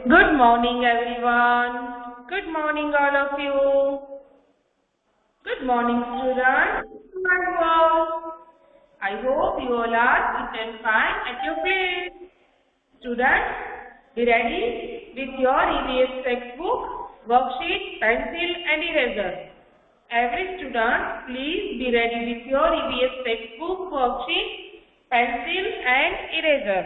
Good morning, everyone. Good morning, all of you. Good morning, students. How are you all? I hope you all are fit and fine at your place. Students, be ready with your EVS textbook, worksheet, pencil, and eraser. Every student, please be ready with your EVS textbook, worksheet, pencil, and eraser.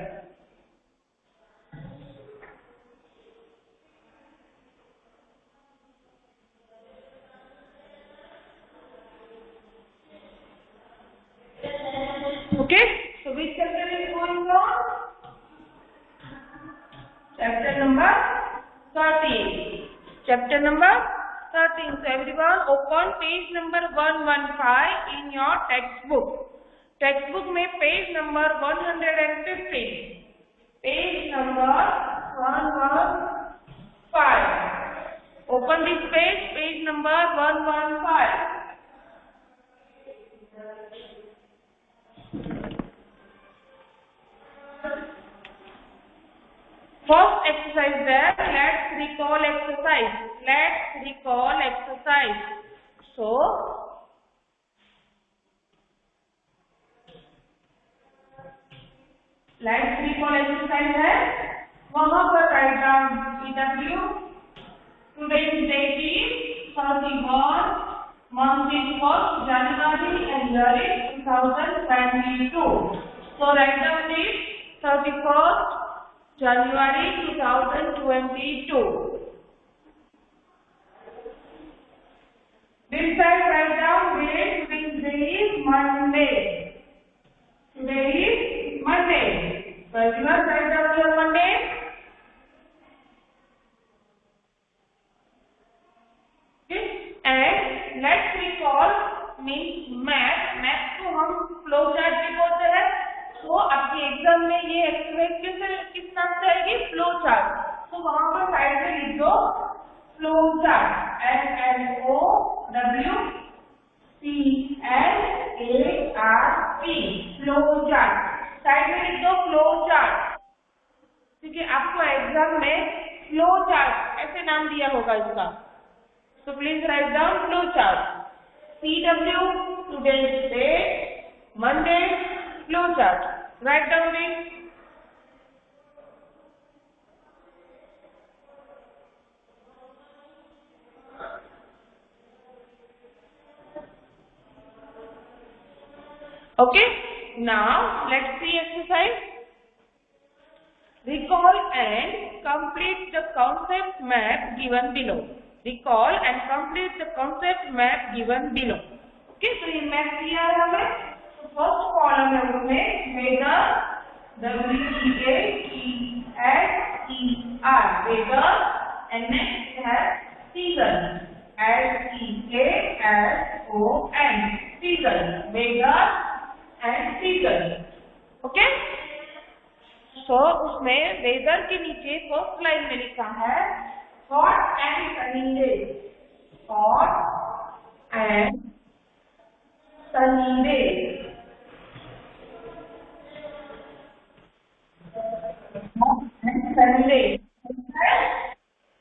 Okay, so which chapter is going on? Chapter number 13. Chapter number 13. So everyone open page number 115 in your textbook. Textbook में page number 115. Page number 115. Open this page, page number 115. First exercise there, let's recall exercise. Let's recall exercise. So, let's recall exercise है वहाँ पर write down EW. Today's date is 31, month is 1st January and year is 2022. So write down this 31st January 2022. This side write down date, which day is Monday. Today is Monday. So everyone write down your Monday. Okay. And let's recall means math को हम flow chart भी बोलते हैं. तो आपके exam में ये exercise किस नाम से आएगी? Flow chart. तो वहां पर साइड में लिख दो flow chart. FLOCCHART. Flow chart. Side में लिख दो फ्लो चार्ट. ठीक है, आपको एग्जाम में फ्लो चार्ट ऐसे नाम दिया होगा इसका. So please write down flow chart. CW, today's date, Monday, flow chart. Write down this. Okay, now let's see exercise. Recall and complete the concept map given below. Recall and complete the concept map given below. Okay, so ये map दिया है हमें. तो first column है उसमें weather, WEATER, weather, and next है season, SEASON, season, weather and season. Okay, तो उसमें वेदर के नीचे फर्स्ट लाइन में लिखा है hot and sunny days. Hot and sunny days. Hot and sunny days.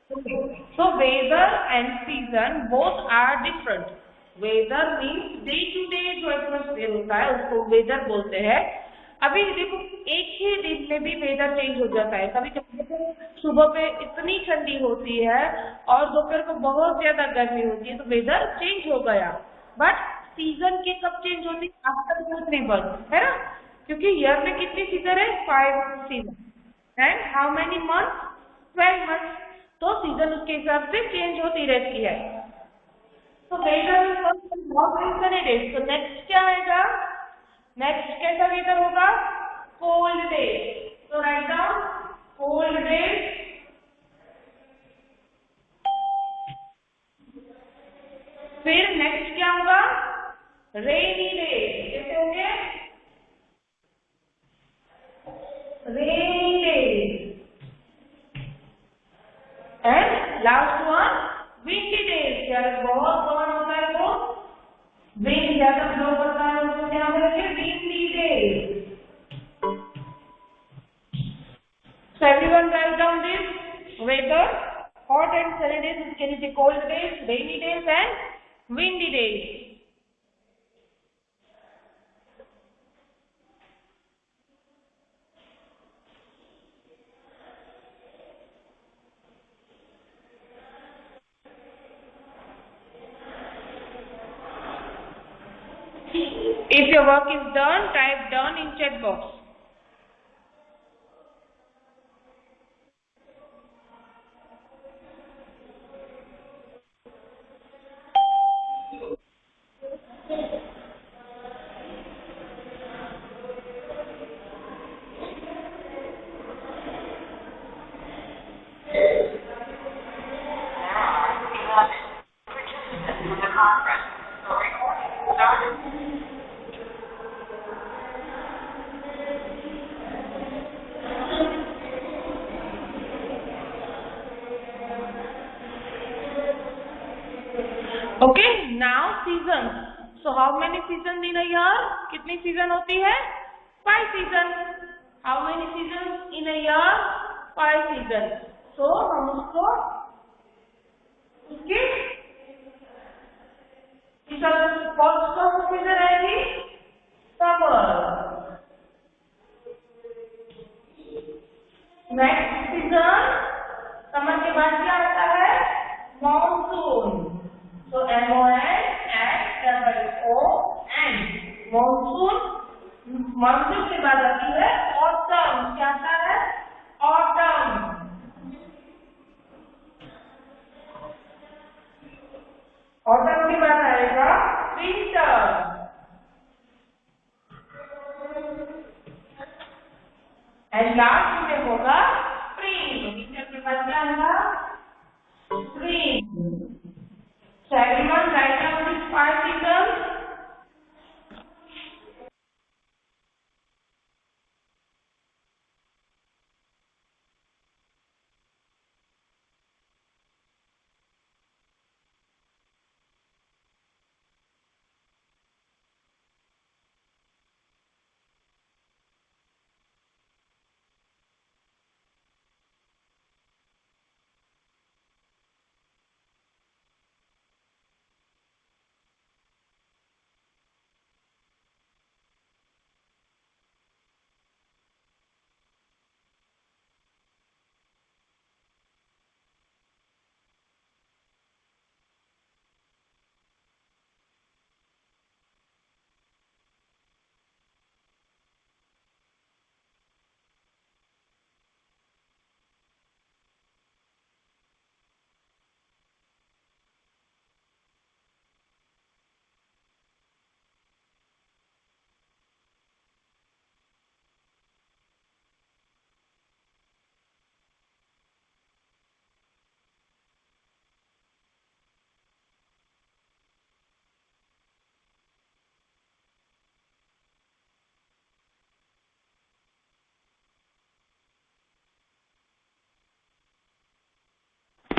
Okay. So weather and season both are different. Weather means day to day जो atmosphere होता है उसको वेदर बोलते हैं. अभी देखो एक ही दिन में भी वेदर चेंज हो जाता है. कभी कभी सुबह पे इतनी ठंडी होती है और दोपहर को बहुत ज्यादा गर्मी होती है, तो वेदर चेंज हो गया. बट सीजन के कब चेंज होती है? आफ्टर 3 months, है ना? क्योंकि ईयर में कितनी सीजन है? 5 season. And how many months? 12 months. तो सीजन उसके हिसाब से चेंज होती रहती है. तो वेदर तो नेक्स्ट क्या आएगा? नेक्स्ट कैसा वेदर होगा? Cold day. तो राइट डाउन कोल्ड डे. फिर नेक्स्ट क्या होगा? Rainy day. कैसे होंगे? Rainy day. And last one windy day. क्या बहुत कौन होता है वो? विंड ज्यादा फ्लो करता है उसको क्या बोलेंगे? Windy day. So everyone write down this. weather, hot and sunny days, उसके नीचे cold days, rainy days and windy days. If your work is done, type done in chat box. Okay, now seasons. So how many seasons in a year? कितनी season होती है? 5 seasons. How many seasons in a year? 5 seasons. So हम उसको उसके कौन season आएगी? Summer. Next season summer के बाद क्या आता है? मॉनसून. So MONSOON. मानसून के बाद आती है ऑटम. क्या आता है? ऑटम. ऑटम के बाद आएगा विंटर. एंड लास्ट में होगा स्प्रिंग. विंटर के बाद क्या आएगा? Spring. So everyone write down these 5 seasons.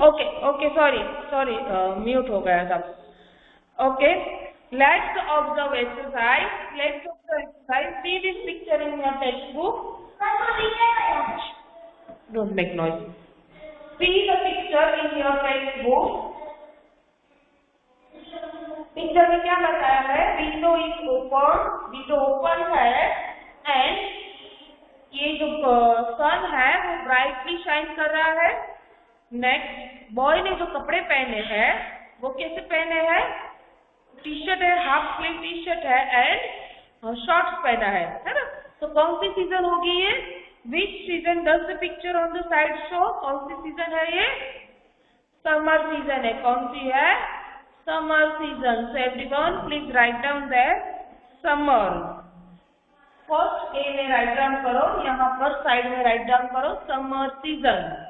Okay, sorry, mute हो गया था. Okay, let's observe exercise. See this picture in your textbook. Don't make noise. See the picture in your textbook. Picture में क्या बताया है? विंडो ओपन है and ये जो सन है वो ब्राइटली शाइन कर रहा है. नेक्स्ट, बॉय ने जो कपड़े पहने हैं वो कैसे पहने हैं? टी शर्ट है, हाफ स्लीव टी शर्ट है एंड शॉर्ट्स पहना है ना? तो कौन सी सीजन होगी ये? विच season does the picture on the side show? कौन सी सीजन है ये? समर सीजन है. कौन सी है? Summer season. So everyone please write down that summer. First A में राइट डाउन करो, यहाँ पर साइड में राइट डाउन करो summer season.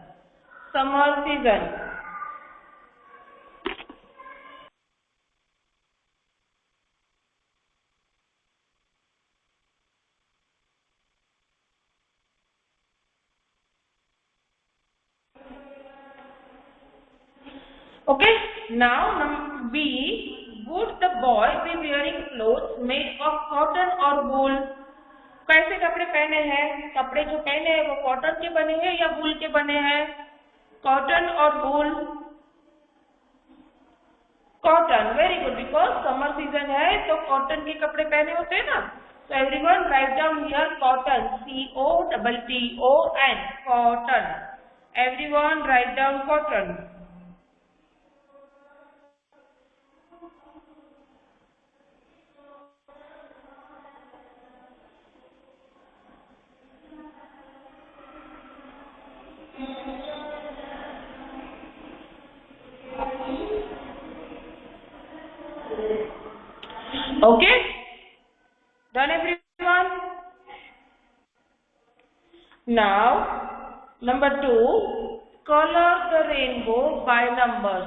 Summer season. Okay, now B. Would the boy be wearing clothes made of cotton or wool? कैसे कपड़े पहने हैं? कपड़े जो पहने हैं वो कॉटन के बने हैं या वूल के बने हैं? कॉटन और wool? Cotton, very good, because summer season है तो कॉटन के कपड़े पहने होते हैं ना. So everyone write down here cotton, COTTON, cotton. Everyone write down cotton. Okay? Done everyone? Now, number 2, color the rainbow by numbers.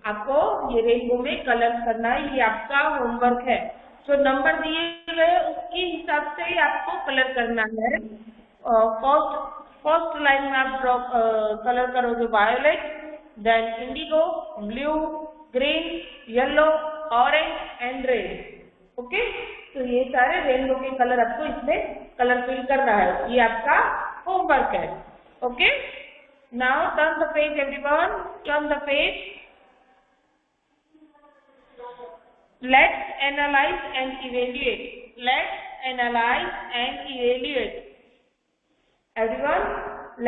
आपको ये रेनबो में कलर करना है, ये आपका होमवर्क है. तो नंबर दिए गए उसके हिसाब से ही आपको कलर करना है. फर्स्ट लाइन में आप ड्रॉ कलर करोगे violet, then indigo, blue, green, yellow, orange and red. Okay, तो ये सारे रेनबो के कलर आपको इसमें कलर फिल करना है, ये आपका होमवर्क है. Okay, now turn the page everyone, turn the page. Let's analyze and evaluate. Let's analyze and evaluate. Everyone,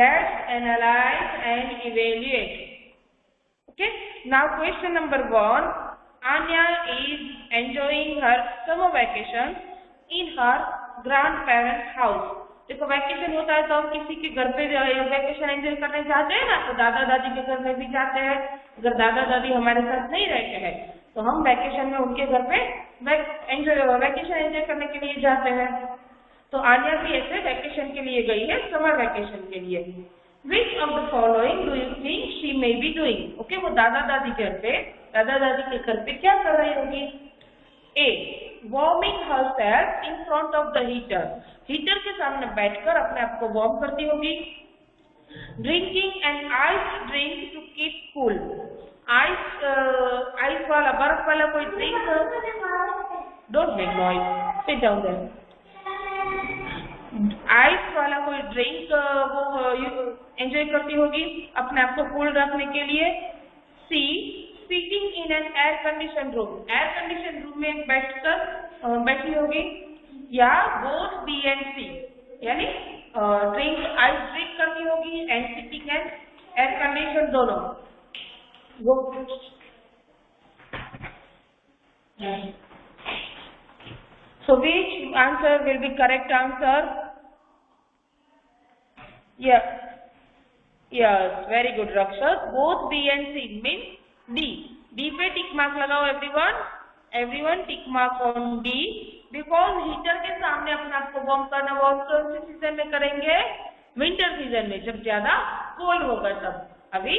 let's analyze and evaluate. Okay, now question number 1. Anya is enjoying her summer vacation in her grandparents' house. देखो vacation होता है तो हम किसी के घर पे vacation enjoy करने जाते हैं ना, तो दादा दादी के घर में भी जाते हैं. अगर दादा दादी हमारे साथ नहीं रहते हैं तो हम वैकेशन में उनके घर पे वैकेशन एंजॉय करने के लिए जाते हैं. तो आन्या भी ऐसे वैकेशन के लिए गई है, समर वैकेशन के लिए. Which of the following do you think she may be doing? Okay, वो दादा दादी के घर पे क्या कर रही होगी? A. Warming herself in front of the heater. Heater के सामने बैठकर अपने आप को वार्म करती होगी. Drinking an iced drink to keep cool. Ice वाला, बर्फ वाला कोई drink. Don't make noise, sit down there. Ice वाला कोई ड्रिंक वो एंजॉय करती होगी अपने आप को कूल रखने के लिए. C. Sitting in an air condition room. Air condition room में बैठी होगी. या बोथ बी एंड सी, यानी आइस ड्रिंक करती होगी and sitting and air condition दोनों. So which answer will be correct answer? Yes, very good Rakshak. Both B and C means D. D पे tick mark लगाओ everyone tick mark on D. Because heater के सामने अपने आप को warm करना वो कौन से सीजन में करेंगे? विंटर सीजन में, जब ज्यादा कोल्ड होगा तब. अभी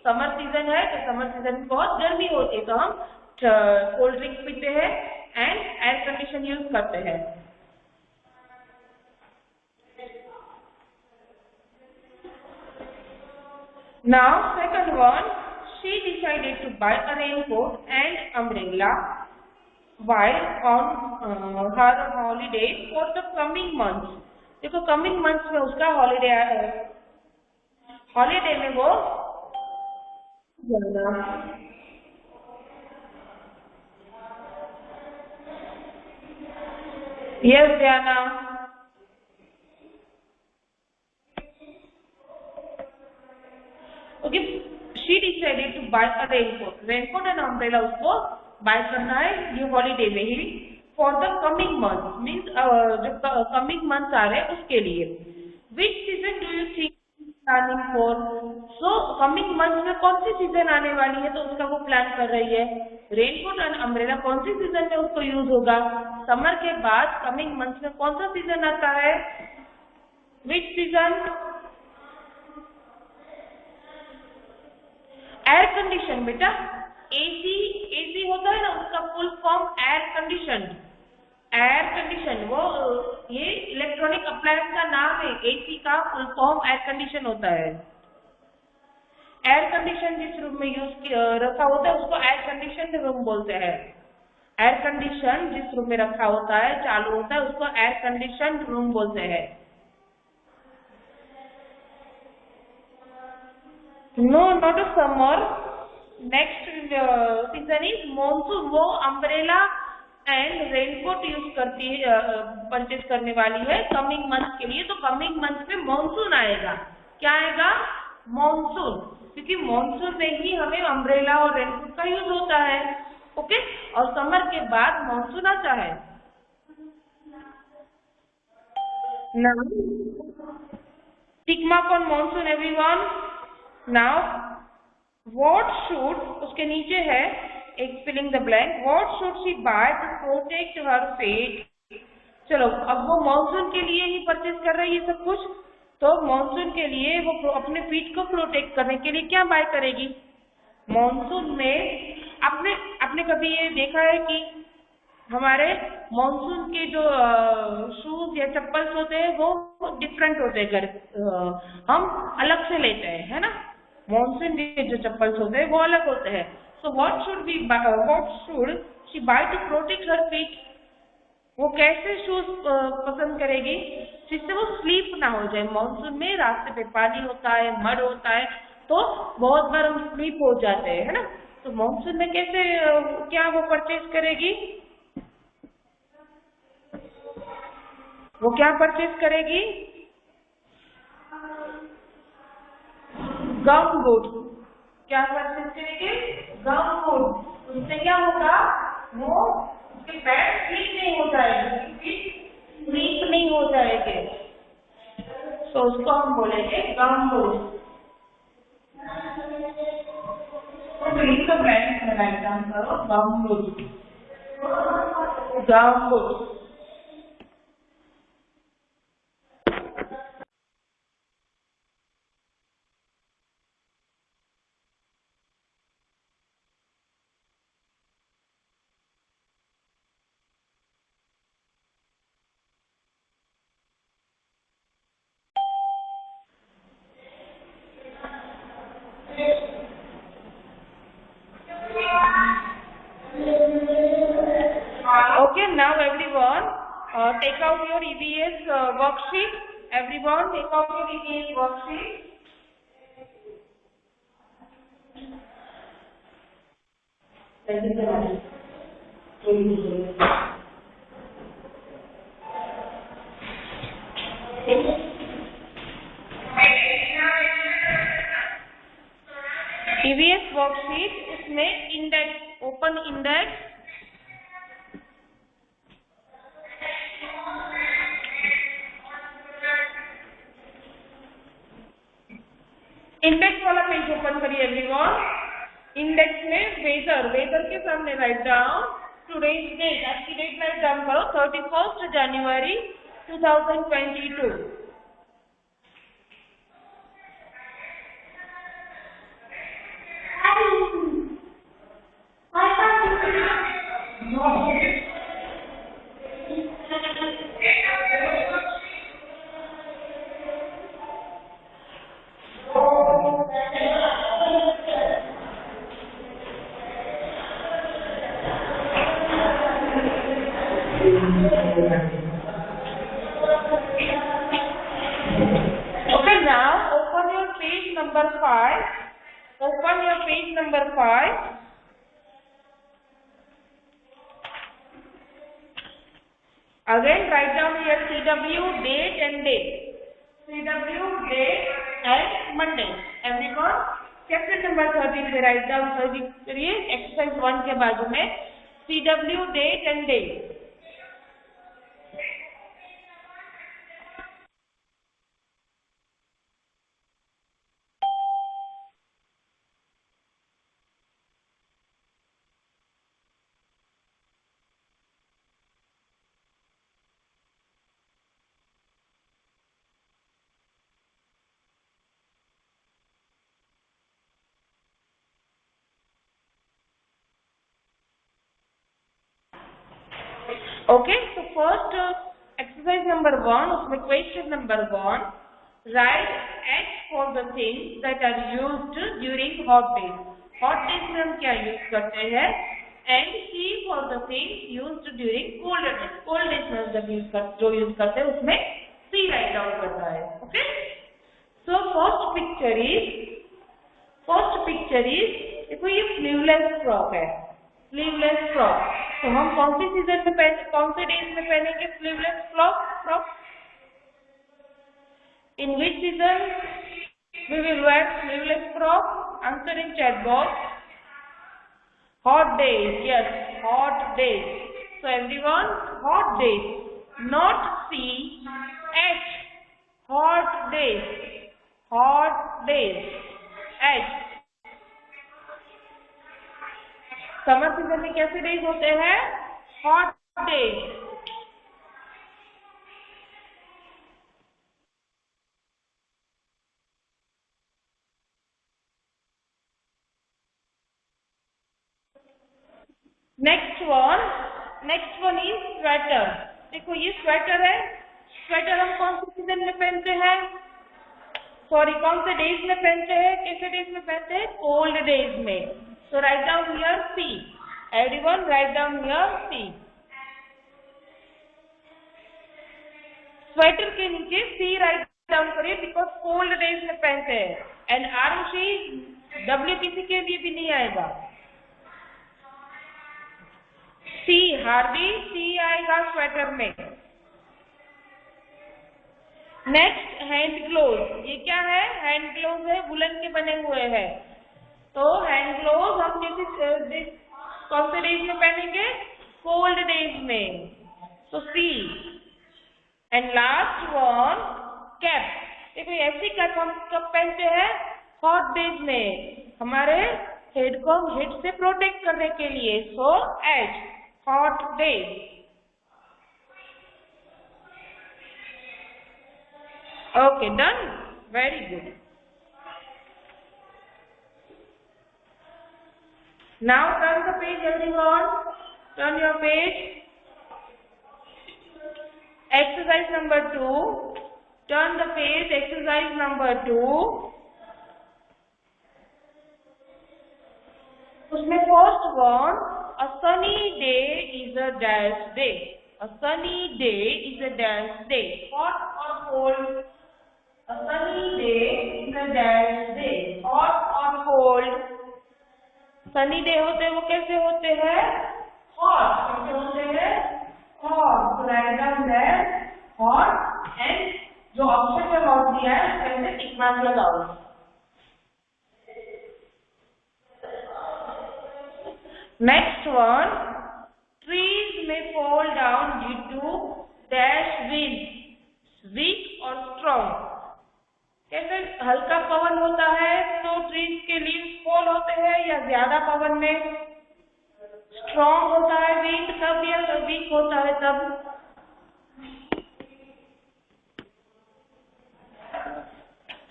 समर सीजन है तो समर सीजन में बहुत गर्मी होती है तो हम कोल्ड ड्रिंक पीते हैं एंड एयर कंडीशन यूज करते हैं. Now second one, she decided to buy a raincoat and umbrella while on her holiday for the coming months. देखो coming months में उसका हॉलीडे में वो Yes, Diana. Okay, she decided to buy a raincoat. Raincoat and umbrella उसको buy करना है ये holiday में ही. For the coming months means जो coming months आ रहे हैं उसके लिए. Which season do you think planning for? So coming months में कौन सी सीजन आने वाली है तो उसका वो प्लान कर रही है. रेनकोट एंड अम्ब्रेला कौन सी सीजन में उसको यूज होगा? समर के बाद कमिंग मंथ्स में कौन सा सीजन आता है? विच सीजन? एयर कंडीशन बेटा. एसी होता है ना उसका फुल फॉर्म एयर कंडीशन. वो ये इलेक्ट्रॉनिक अप्लायंस का नाम है. एसी का फुल फॉर्म एयर कंडीशन होता है. एयर कंडीशन जिस रूम में रखा होता है उसको एयर कंडीशन रूम बोलते हैं. एयर कंडीशन जिस रूम में रखा होता है चालू होता है उसको एयर कंडीशन रूम बोलते हैं. No not a summer, next season is monsoon. वो अम्ब्रेला एंड रेनकोट यूज करती है, परचेज करने वाली है कमिंग मंथ के लिए। तो कमिंग मंथ में मॉनसून आएगा। क्या आएगा? मॉनसून, क्योंकि मॉनसून में ही हमें अम्ब्रेला और रेनकोट का यूज होता है। ओके, और समर के बाद मॉनसून आता है। Now tick mark on monsoon everyone. Now what should, उसके नीचे है एक filling the blank, what should she buy to protect her feet. चलो, अब वो मॉनसून के लिए ही परचेज कर रही है सब कुछ, तो मॉनसून के लिए वो अपने फीट को प्रोटेक्ट करने के लिए क्या बाय करेगी? मॉनसून में आपने आपने कभी ये देखा है कि हमारे मॉनसून के जो शूज या चप्पल्स होते हैं वो डिफरेंट होते हैं, हम अलग से लेते हैं, है ना? मॉनसून के जो चप्पल्स होते हैं वो अलग होते हैं। So what should she buy to protect her feet? वो कैसे शूज पसंद करेगी जिससे वो स्लीप ना हो जाए? मॉनसून में रास्ते पे पानी होता है, मड होता है, तो बहुत बार हम स्लीप हो जाते हैं, है ना? तो मॉनसून में कैसे क्या वो परचेज करेगी? वो क्या परचेज करेगी? गम बूट। क्या परचेज करेगी? गम बूट। उससे क्या होगा? वो उसके पैर स्लीप नहीं हो जाएगी, स्लीप नहीं हो जाएंगे, तो उसको हम बोलेंगे गम बूट। तो फिलिंग द ब्लैंक्स में राइट डाउन करो गम boot, gum boot. Okay, now everyone, take out your EVS worksheet. Everyone, take out your EVS worksheet. EVS worksheet, इसमें इंडेक्स, ओपन इंडेक्स, इंडेक्स वाला पेज ओपन करिए everyone. Index में weather, weather के सामने write down today's date, आज की date right down करो 31 जनवरी 2022। Okay, now open your page number 5. Open your page number 5. Again write down here CW date and date. CW date and Monday. Everyone, chapter number 13 पे write down करिए exercise 1 के बाजू में CW date and date. Okay, so first exercise number 1, उसमें question number 1, write H for the things that are used during hot days. Hot days में हम क्या use करते हैं? And C for the things used during cold days. Cold days में जब जो use करते हैं उसमें C write down करता है. Okay, so first picture is first picture is, देखो ये स्लीवलेस फ्रॉक है, स्लीवलेस फ्रॉक। तो हम कौन सी सीजन में पहने, कौन से डेज में पहनेंगे sleeveless frock? In which season we will wear sleeveless frock? Answer in chat box. Hot days, yes, hot days. So everyone, hot days, not C, H, hot days, hot days, H. Summer season में कैसे days होते हैं? Hot days. Next one is sweater. देखो ये sweater है, sweater हम कौन से सीजन में पहनते हैं, सॉरी कौन से डेज में पहनते हैं, कैसे डेज में पहनते हैं? कोल्ड डेज में। So write down here C, everyone write down here C. Sweater के नीचे सी राइट डाउन करिए, बिकॉज कोल्ड डेज में पहनते हैं। एंड आरुषि डब्ल्यू किसी के लिए भी नहीं आएगा। सी हार्दी, सी आएगा स्वेटर में। नेक्स्ट हैंड ग्लोव, ये क्या है? हैंड ग्लोव है, वुलन के बने हुए हैं। तो हैंड ग्लोव हम कौन से डेज में पहनेंगे? कोल्ड डेज में। तो C. And last one cap. देखो ऐसी कैप हम कब पहनते हैं? हॉट डेज में, हमारे हेड को हेड से प्रोटेक्ट करने के लिए। So H, hot days. Okay, done. Very good. Now turn the page, everyone. Turn your page. Exercise number 2. Turn the page. Exercise number 2. उसमें first one. A sunny day is a dash day. A sunny day is a dash day. Hot or cold? A sunny day is a dash day. Hot or cold? Sunny day होते हैं वो कैसे होते हैं? Hot. कैसे होते हैं? Hot. So write down there hot and जो ऑप्शन में हॉट दिया है उसमें टिक मार्क लगाओ। Next one, trees may fall down due to dash winds, weak or strong. कैसे हल्का पवन होता है तो ट्रीज के लीव्स फॉल होते हैं, या ज्यादा पवन में? स्ट्रॉन्ग होता है विंड तब, या वीक होता है तब?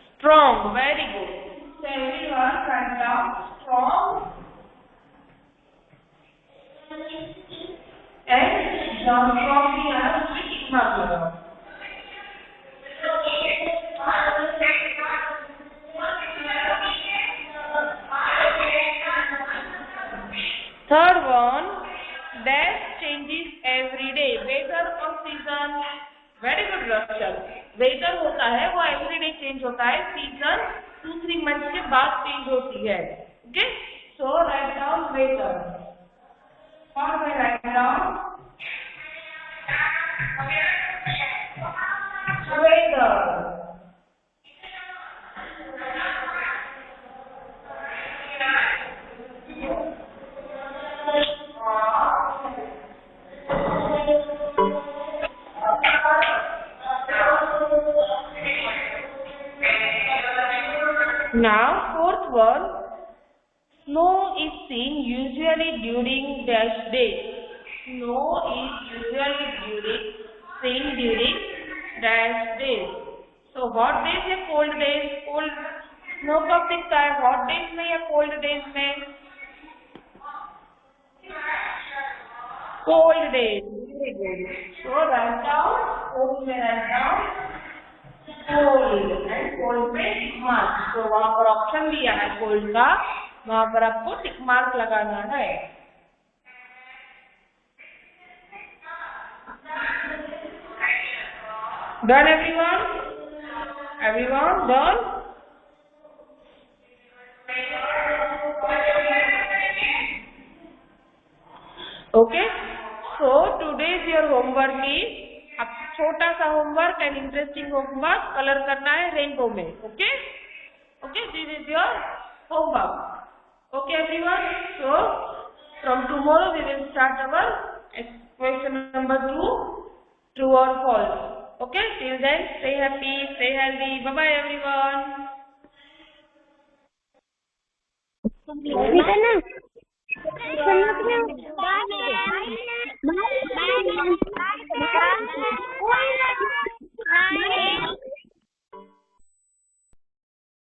Strong, very good. So everyone write down strong. And John Coffee has tick mark लगाओ। Third one, dash changes every day. Weather और season. Very good, Rachel. Weather होता है वो every day change होता है, season 2-3 months के बाद change होती है। Okay? So write down weather. Or we write down weather. Now fourth one, snow is seen usually during dash days. Snow is usually seen during dash days. So hot days या cold days? Cold snow कब दिखता है? hot days में या cold days में? Cold days. Very good. So write down, cold में write down cold, and cold में tick mark. तो वहाँ पर ऑप्शन दिया है cold का, वहाँ पर आपको टिक मार्क लगाना है। Done everyone? Everyone done? Okay. So today's your homework is, अब छोटा सा homework and interesting homework colour करना है रेनबो में. Okay okay, this is your homework. Okay everyone, so from tomorrow we will start our question number 2, true और false. Okay, till then stay happy, stay healthy. Bye bye everyone. Bye.